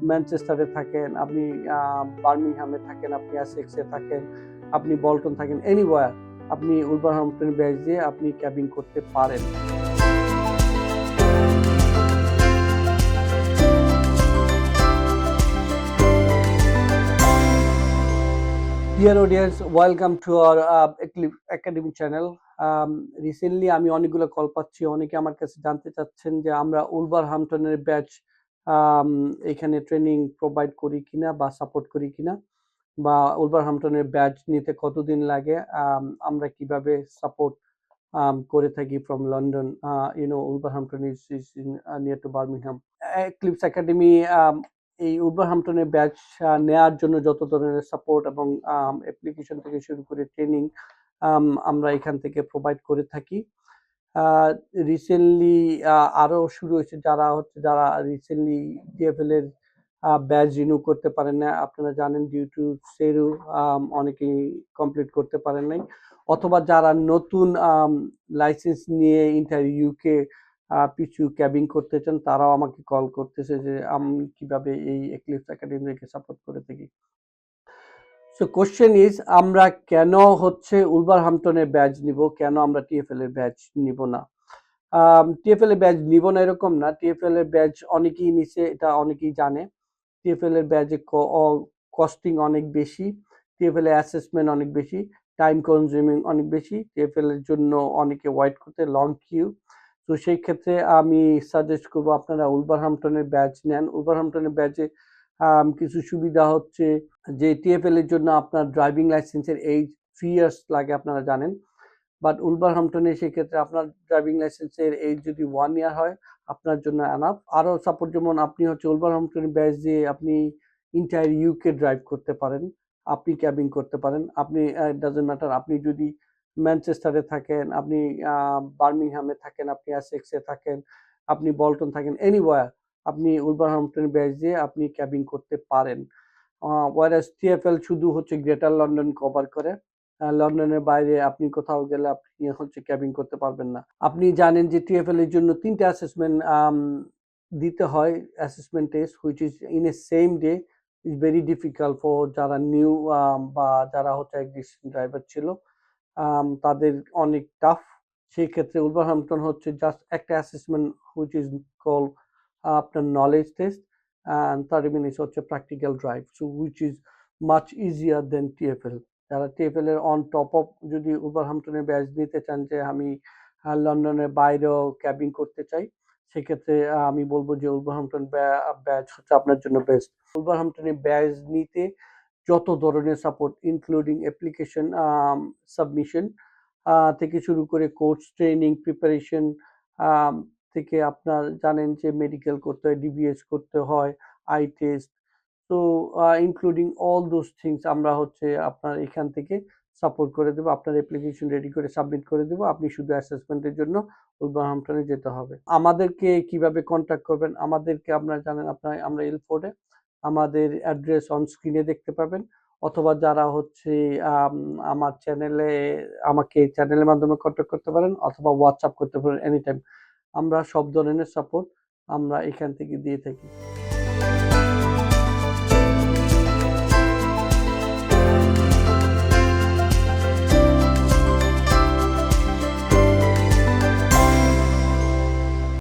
ম্যানচেস্টারে থাকেন, আপনি বার্মিংহামে থাকেন, আপনি এসেক্সে থাকেন, আপনি বল্টন থাকেন, এনিওয়্যার আপনি উলভারহ্যাম্পটন ব্যাচ দিয়ে আপনি ক্যাবিং করতে পারেন। Dear audience, welcome to our Eclipse Academy channel. Recently আমি অনেকগুলো কল পাচ্ছি, অনেকে আমার কাছে জানতে চাচ্ছেন যে আমরা উলভারহ্যাম্পটনের ব্যাচ এখানে ট্রেনিং প্রোভাইড করি কিনা বা সাপোর্ট করি কিনা, বা উলভারহ্যাম্পটনের ব্যাচ নিতে কতদিন লাগে, আমরা কিভাবে সাপোর্ট করে থাকি from London. Wolverhampton is near to Birmingham. Eclipse academy এই উলভারহ্যাম্পটনের ব্যাচ নেওয়ার জন্য যত ধরনের সাপোর্ট এবং অ্যাপ্লিকেশন থেকে শুরু করে ট্রেনিং আমরা এখান থেকে প্রোভাইড করে থাকি। রিসেন্টলি আরো শুরু হয়েছে, যারা রিসেন্টলি ডিএফএল এর ব্যাচ রিনিউ করতে পারেন না, আপনারা জানেন ডিউ টু সেরু অনেকেই কমপ্লিট করতে পারেন নাই, অথবা যারা নতুন লাইসেন্স নিয়ে ইন্টার ইউকে পিছু ক্যাবিং করতে চান, তারাও আমাকে কল করতেছে যে আমি কিভাবে এই এক্লিপস একাডেমিকে সাপোর্ট করে থাকি। সো কোশ্চেন ইজ, আমরা কেন উলভারহ্যাম্পটনের ব্যাচ নিব, কেন আমরা টিএফএল এর ব্যাচ নিব না? টিএফএল এর ব্যাচ নিব না এরকম না, টিএফএল এর ব্যাচ অনেকেই নিছে, এটা অনেকেই জানে। টিএফএল এর ব্যাচে কস্টিং অনেক বেশি, টিএফএল এর অ্যাসেসমেন্ট অনেক বেশি, টাইম কনজিউমিং অনেক বেশি, টিএফএল এর জন্য অনেকে ওয়েট করতে, লং কিউ। তো সেই ক্ষেত্রে আমি সাজেস্ট করবো আপনারা উলভারহ্যাম্পটনের ব্যাচ নেন। উলভারহ্যাম্পটনের ব্যাচে কিছু সুবিধা হচ্ছে যে টিএফএল এর জন্য আপনার ড্রাইভিং লাইসেন্সের এজ 3 ইয়ার্স লাগে, আপনারা জানেন। বাট উলভারহ্যাম্পটনে সেক্ষেত্রে আপনার ড্রাইভিং লাইসেন্সের এজ যদি 1 ইয়ার হয়, আপনার জন্য এনাফ। আরও সাপোর্ট, যেমন আপনি উলভারহ্যাম্পটনের ব্যাচ দিয়ে আপনি ইন্টায়ার ইউকে ড্রাইভ করতে পারেন, আপনি ক্যাবিং করতে পারেন, আপনি ডাজন্ট ম্যাটার, আপনি যদি ম্যানচেস্টারে থাকেন, আপনি বার্মিংহামে থাকেন, আপনি এসেক্সে থাকেন, আপনি বল্টন থাকেন, এনিওয়্যার আপনি উলভারহ্যাম্পটনের ব্যাচ দিয়ে আপনি ক্যাবিং করতে পারেন। ওয়ারাস টিএফএল শুধু গ্রেটার লন্ডন কভার করে, লন্ডনের বাইরে আপনি কোথাও গেলে আপনি ক্যাবিং করতে পারবেন না। আপনি জানেন যে টিএফএল এর জন্য 3টা অ্যাসেসমেন্ট দিতে হয়, assessment test which is in a same day, is very difficult for যারা নিউ বা যারা এক্সিস্টিং ড্রাইভার ছিল, তাদের অনেক টাফ। সেই ক্ষেত্রে উলভারহ্যাম্পটন জাস্ট একটা অ্যাসেসমেন্ট হুইচ ইজ কল আপনার knowledge test, and 30 minutes practical drive, so which is much easier than TFL. যারা TFL এর অন টপ অফ যদি উলভারহ্যাম্পটনের ব্যাচ নিতে চান যে আমি লন্ডনের বাইরেও ক্যাবিং করতে চাই, সেক্ষেত্রে আমি বলবো যে উলভারহ্যাম্পটন ব্যাচ আপনার জন্য বেস্ট। উলভারহ্যাম্পটনের ব্যাচ নিতে যত ধরনের সাপোর্ট, ইনক্লুডিং অ্যাপ্লিকেশন সাবমিশন থেকে শুরু করে কোর্স ট্রেনিং প্রিপারেশন, থেকে আপনার জানেন যে মেডিকেল করতে হয়, ডিবিএস করতে হয়, আই টেস্ট, তো ইনক্লুডিং অল দোজ থিংস আমরা আপনার এখান থেকে সাপোর্ট করে দেবো। আপনার অ্যাপ্লিকেশন রেডি করে সাবমিট করে দেবো, আপনি শুধু অ্যাসেসমেন্টের জন্য উলভারহ্যাম্পটনে যেতে হবে। আমাদেরকে কিভাবে কন্ট্যাক্ট করবেন? আমাদেরকে আপনারা জানেন, আমরা এলফোর্ডে, আমাদের অ্যাড্রেস অন স্ক্রিনে দেখতে পাবেন, অথবা যারা আমার আমাকে চ্যানেলের মাধ্যমে কন্ট্যাক্ট করতে পারেন, অথবা হোয়াটসঅ্যাপ করতে পারেন এনি টাইম। আমরা সব ধরনের সাপোর্ট আমরা এখান থেকে দিয়ে থাকি।